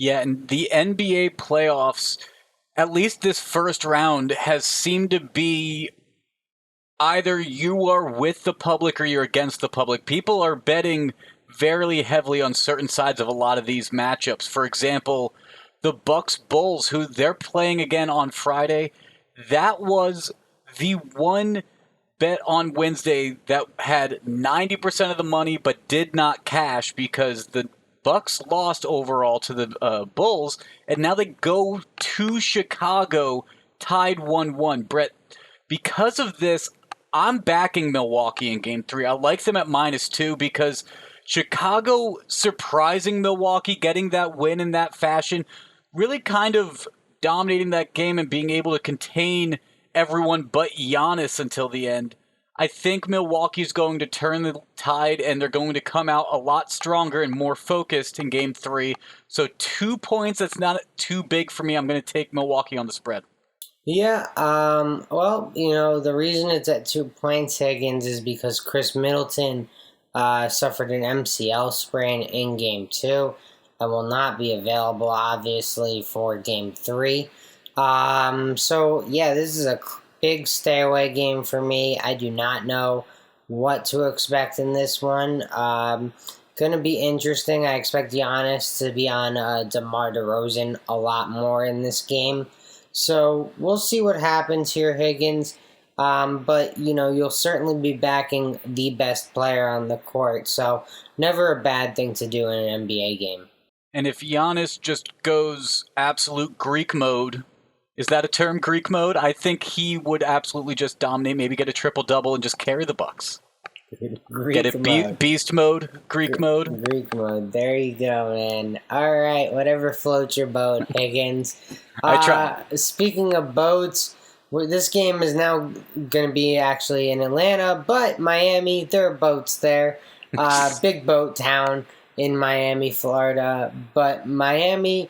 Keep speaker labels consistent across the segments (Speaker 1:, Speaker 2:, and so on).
Speaker 1: Yeah, and the NBA playoffs, at least this first round, has seemed to be either you are with the public or you're against the public. People are betting very heavily on certain sides of a lot of these matchups. For example, the Bucks Bulls, who they're playing again on Friday, that was the one bet on Wednesday that had 90% of the money but did not cash because the Bucks lost overall to the Bulls, and now they go to Chicago tied 1-1. Brett, because of this, I'm backing Milwaukee in game three. I like them at -2 because Chicago surprising Milwaukee, getting that win in that fashion, really kind of dominating that game and being able to contain everyone but Giannis until the end. I think Milwaukee's going to turn the tide and they're going to come out a lot stronger and more focused in game three. So 2 points, that's not too big for me. I'm going to take Milwaukee on the spread.
Speaker 2: Yeah, well, the reason it's at 2 points, Higgins, is because Chris Middleton suffered an MCL sprain in game two and will not be available, obviously, for game three. So, yeah, this is a big stay away game for me. I do not know what to expect in this one. Going to be interesting. I expect Giannis to be on DeMar DeRozan a lot more in this game. So we'll see what happens here, Higgins. But, you'll certainly be backing the best player on the court. So never a bad thing to do in an NBA game.
Speaker 1: And if Giannis just goes absolute Greek mode, is that a term, Greek mode? I think he would absolutely just dominate, maybe get a triple-double and just carry the Bucks.
Speaker 2: Greek
Speaker 1: Get it
Speaker 2: mode.
Speaker 1: beast mode, Greek mode.
Speaker 2: Greek mode. There you go, man. All right, whatever floats your boat, Higgins.
Speaker 1: I try.
Speaker 2: Speaking of boats, this game is now going to be actually in Atlanta, but Miami, there are boats there. Big boat town in Miami, Florida. But Miami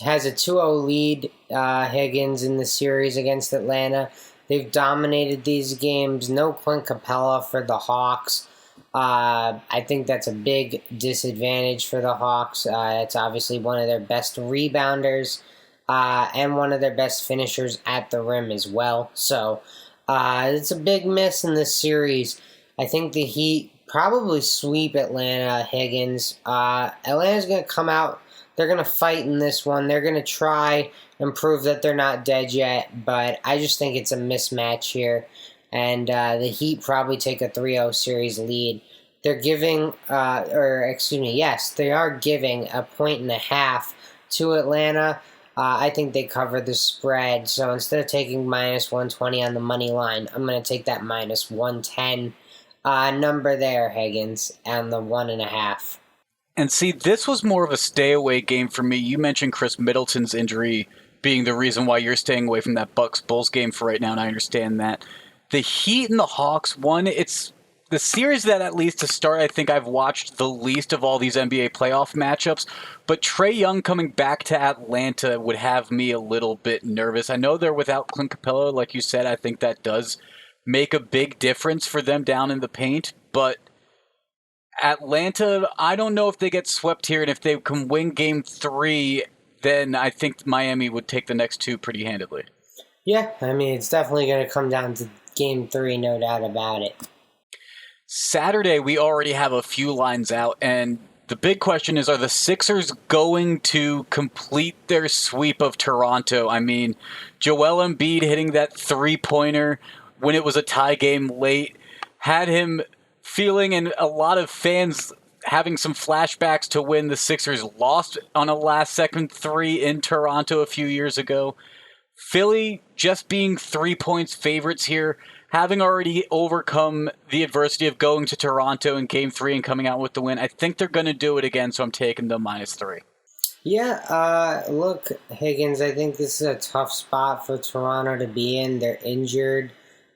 Speaker 2: has a 2-0 lead, Higgins, in the series against Atlanta. They've dominated these games. No Clint Capella for the Hawks. I think that's a big disadvantage for the Hawks. It's obviously one of their best rebounders and one of their best finishers at the rim as well. So it's a big miss in this series. I think the Heat probably sweep Atlanta, Higgins. Atlanta's going to come out. They're going to fight in this one. They're going to try and prove that they're not dead yet, but I just think it's a mismatch here. And the Heat probably take a 3-0 series lead. They're giving, yes, they are giving 1.5 to Atlanta. I think they cover the spread. So instead of taking -120 on the money line, I'm going to take that -110 number there, Higgins, and the 1.5.
Speaker 1: And see, this was more of a stay away game for me. You mentioned Chris Middleton's injury being the reason why you're staying away from that Bucks Bulls game for right now, and I understand that. The Heat and the Hawks, it's the series that, at least to start, I think I've watched the least of all these NBA playoff matchups. But Trae Young coming back to Atlanta would have me a little bit nervous. I know they're without Clint Capella, like you said. I think that does make a big difference for them down in the paint. But Atlanta, I don't know if they get swept here. And if they can win game three, then I think Miami would take the next two pretty handedly.
Speaker 2: Yeah, I mean, it's definitely going to come down to game three, no doubt about it.
Speaker 1: Saturday, we already have a few lines out, and the big question is, are the Sixers going to complete their sweep of Toronto? I mean, Joel Embiid hitting that three-pointer when it was a tie game late had him feeling, and a lot of fans having some flashbacks to when the Sixers lost on a last-second three in Toronto a few years ago. Philly just being 3 points favorites here, having already overcome the adversity of going to Toronto in game three and coming out with the win. I think they're going to do it again, so I'm taking them -3.
Speaker 2: Yeah, look, Higgins, I think this is a tough spot for Toronto to be in. They're injured.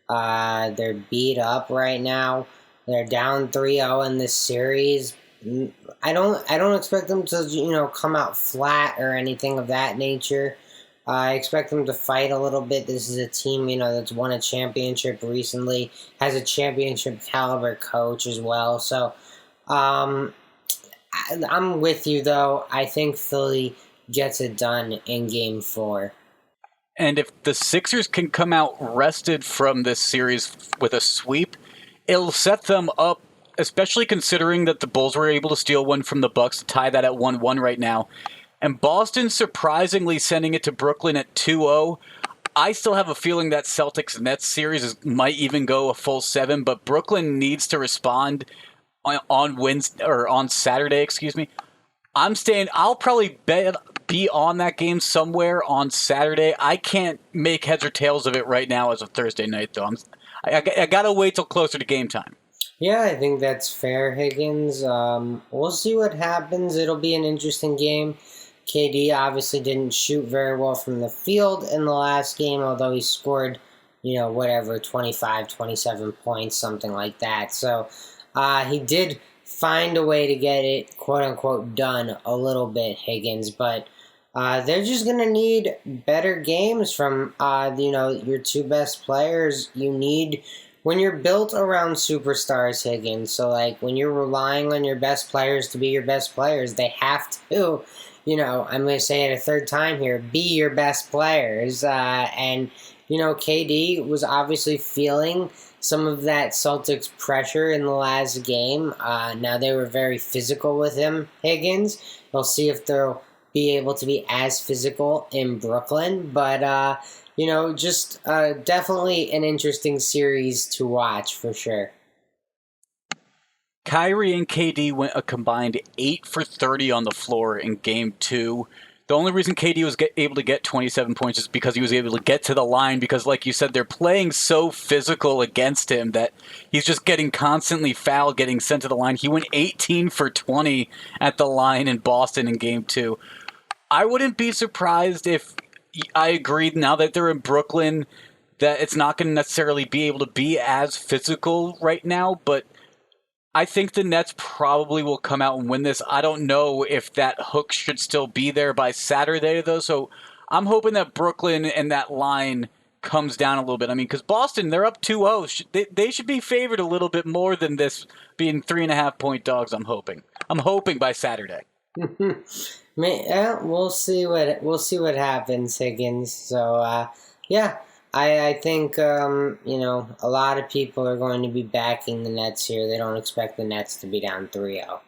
Speaker 2: They're beat up right now. They're down 3-0 in this series. I don't expect them to, come out flat or anything of that nature. I expect them to fight a little bit. This is a team, that's won a championship recently, has a championship caliber coach as well. So, I'm with you though. I think Philly gets it done in Game 4.
Speaker 1: And if the Sixers can come out rested from this series with a sweep, it'll set them up, especially considering that the Bulls were able to steal one from the Bucks to tie that at 1-1 right now. And Boston surprisingly sending it to Brooklyn at 2-0. I still have a feeling that Celtics-Nets series might even go a full 7, but Brooklyn needs to respond on Wednesday or on Saturday, excuse me. I'll probably be on that game somewhere on Saturday. I can't make heads or tails of it right now as of Thursday night, though. I gotta wait till closer to game time.
Speaker 2: Yeah, I think that's fair, Higgins. We'll see what happens. It'll be an interesting game. KD obviously didn't shoot very well from the field in the last game, although he scored, 25, 27 points, something like that. So he did find a way to get it, quote-unquote, done a little bit, Higgins. But they're just going to need better games from, your two best players. When you're built around superstars, Higgins, so, when you're relying on your best players to be your best players, they have to, I'm going to say it a third time here, be your best players. And KD was obviously feeling some of that Celtics pressure in the last game. Now they were very physical with him, Higgins. We'll see if they'll be able to be as physical in Brooklyn. But, just definitely an interesting series to watch for sure.
Speaker 1: Kyrie and KD went a combined 8 for 30 on the floor in Game 2. The only reason KD was able to get 27 points is because he was able to get to the line because, like you said, they're playing so physical against him that he's just getting constantly fouled, getting sent to the line. He went 18 for 20 at the line in Boston in Game 2. I wouldn't be surprised if I agreed now that they're in Brooklyn that it's not going to necessarily be able to be as physical right now, but I think the Nets probably will come out and win this. I don't know if that hook should still be there by Saturday, though. So I'm hoping that Brooklyn and that line comes down a little bit. I mean, because Boston, they're up 2-0. They should be favored a little bit more than this being 3.5-point dogs, I'm hoping. I'm hoping by Saturday.
Speaker 2: We'll see what happens, Higgins. So, yeah. I think, a lot of people are going to be backing the Nets here. They don't expect the Nets to be down 3-0.